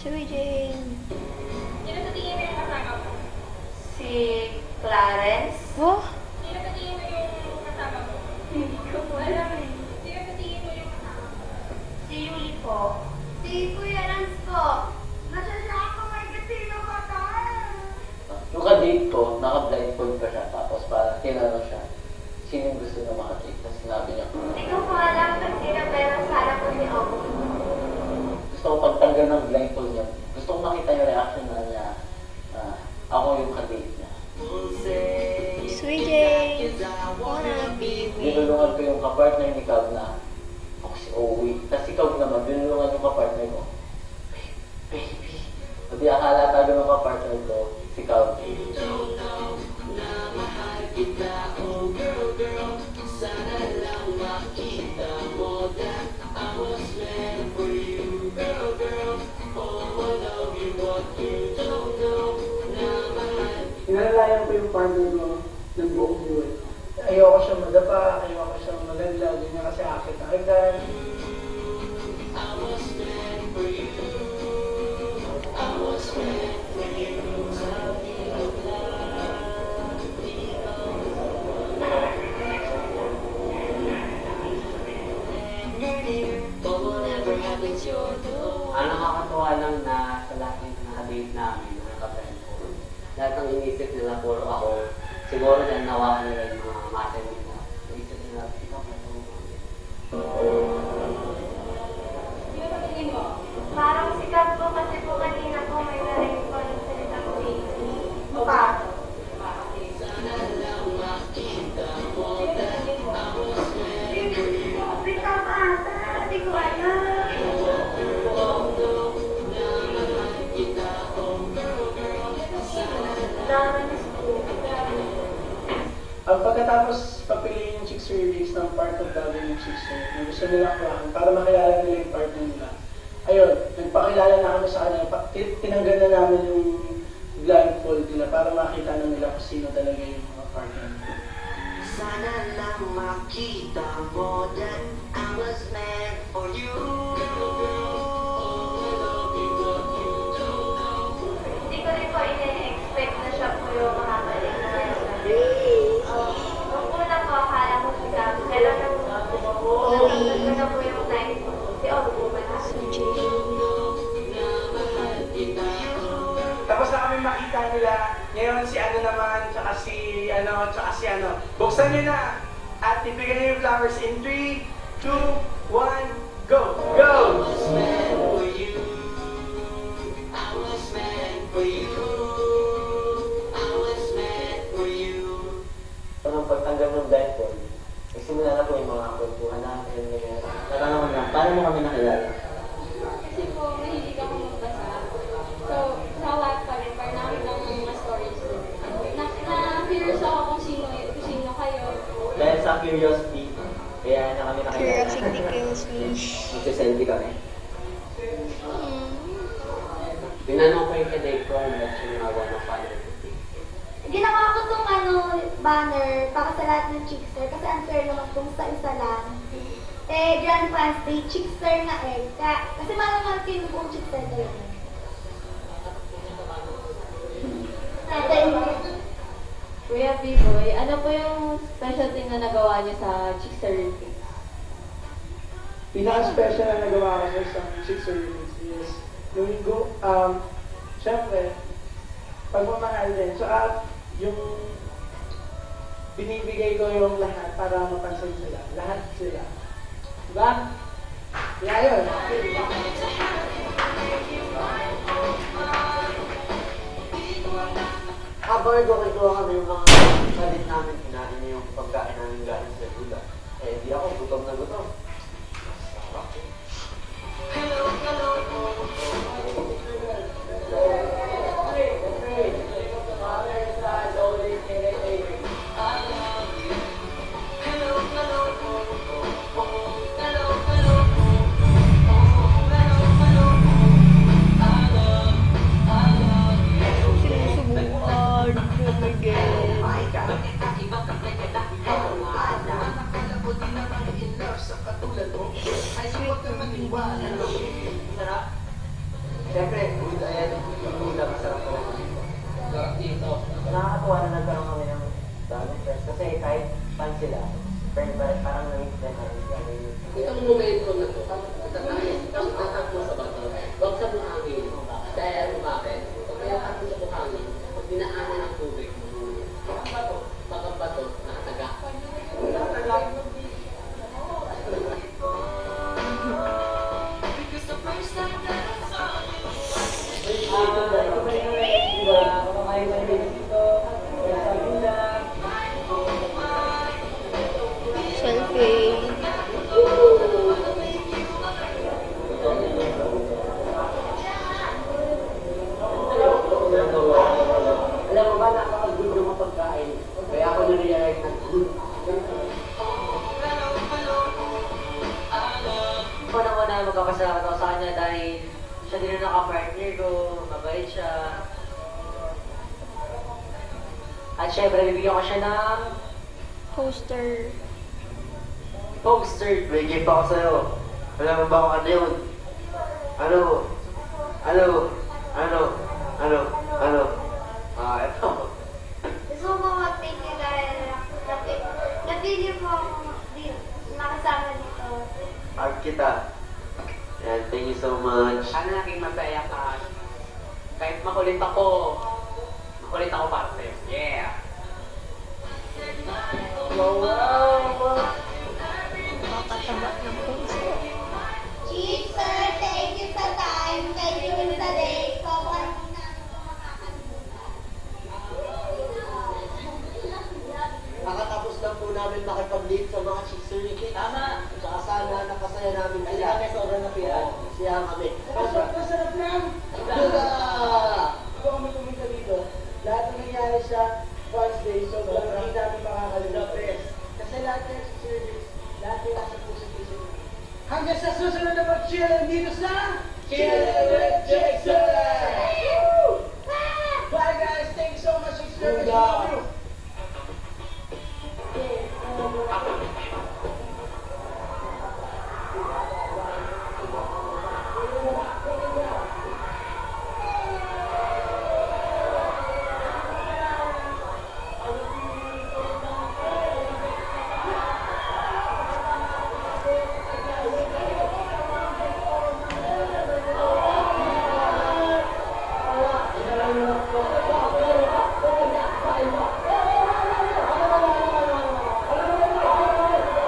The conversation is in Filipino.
Sweet Jane. Sino sa tingin mo yung kasama mo? Si Clarence. Oh? Sino sa tingin mo yung kasama mo? Hindi ko po alam eh. Sino sa tingin mo yung kasama mo? Si Yuli po. Si Kuya Lance po. Nasasya ako may kasino ka tayo. Yung ka-date ko, naka-blindfold pa siya. Tapos parang tinanong siya, sino yung gusto na makadate? Tapos sinabi niya, Hindi ko po alam kung sino pero sana po si Ogo. gusto ko pagtanggal ng blindfold niya. Gusto ko makita yung reaction na niya. Ako yung ka-date niya. Sweet Jane. Wanna be me. Binulungan ko yung kapartner ni Cab na ako si Owie. Tapos si Cab naman, binulungan yung kapartner ko. Baby. Pati akala tayo ng kapartner ko, si Cab. Inalalayan ko yung partner mo ng buong buhay. Ayoko siya madapa, ayoko siya maganda, ganyan kasi akit na agad. Ang nakakatuwa lang na sa lahat ng nakadate namin, mga ka-friend ko, lahat ng inisip nila puro ako, siguro dahil nawakan nila yung mga muscle nila. Inisip nila, ikaw pa ito. Sino sa tingin mo? Parang sikat po kasi po kanina po may narinig po ng salita ko Casey. Mukha. Bitaw ata, di ko alam. Damaris po. Ang pagkatapos papiliin yung chicks release ng part of gagawin yung chicks na gusto nila kuhaan para makilala nila yung partner nila. Ayun, nagpakilala na kami sa kanila. Tinanggal na namin yung blindfold nila para makita na nila kung sino talaga yung mga partner nila. Sana lang makita mo that I was meant for you. Hindi ko rin po ina-expect na siya po yung makakalik na person. Nung una po, akala ko siya, pero nung nasunod ko na po yung time ko, si Ogo ba na? Sweet Jane. Tapos na kami makita nila, ngayon si ano naman, tsaka si ano. Buksan nyo na! At ibigay nyo yung flowers in 3, 2, 1, go! Go! Parang pagtanggal ng blindfold, nagsimula na po yung mga kwentuhan namin. Natanong na, paano mo kami nakilala? Kasi po, mahilig ako magbasa. So, sa Wattpad rin, parang nakita ko mga stories doon. Na-curious ako kung sino kayo. Dahil sa curiosity, kaya na kami nakilala. Curiosity kills me. Magsaselfie kami. Tinanong ko yung kadate ko, ba't siya ginagawa ng follower. Ginawa ko tong banner para sa lahat ng chickster kasi unfair naman kung sa isa lang. Grand Fans Day, chickster na kasi malamang yung buong chickster talaga. Kuya B-Boy, ano po yung special thing na nagawa niyo sa Chickster Review? Pinaka-special na nagawa ko sa chicks release is yung syempre, pagmamahal din. Tsaka yung binibigay ko yung lahat para mapansin sila. Lahat sila. Diba? Yeah, yun. Habang nagkakagawa kami yung mga salit namin, kinain niyo yung pagkain namin galing sa Buda. Eh, di ako gutom na gutom. Sarap. Sinusubukan. Bumigay. Akala ko di naman in love sa Dahil bakit? Pag may ukat sa buhangin, pag dinaanan ng tubig, bato, nakataga. Selfie. Alam mo ba, napaka-good ng mga pagkain. Kaya ako na-realize na good. Una-una magkakasama ako sa kanya dahil siya din ang naka-partner ko, mabait siya. At syempre, bibigyan ko siya ng Poster. poster. May gift ako sa'yo. Alam mo ba kung ano yun? Ano? Ito. Gusto ko mag-thank you dahil napili mo akong nakasama dito. Art kita. And thank you so much. Sana naging masaya ka. Kahit makulit ako para sa'yo. Yeah! Makakataba ng puso. Chief Sir, thank you sa time. Thank you sa day. Sobrang Nakatapos lang po namin makipag-date sa mga chicks ni Kate. Tama. Tsaka sana napasaya namin sila. Kami sobrang napiyan. Siya kami.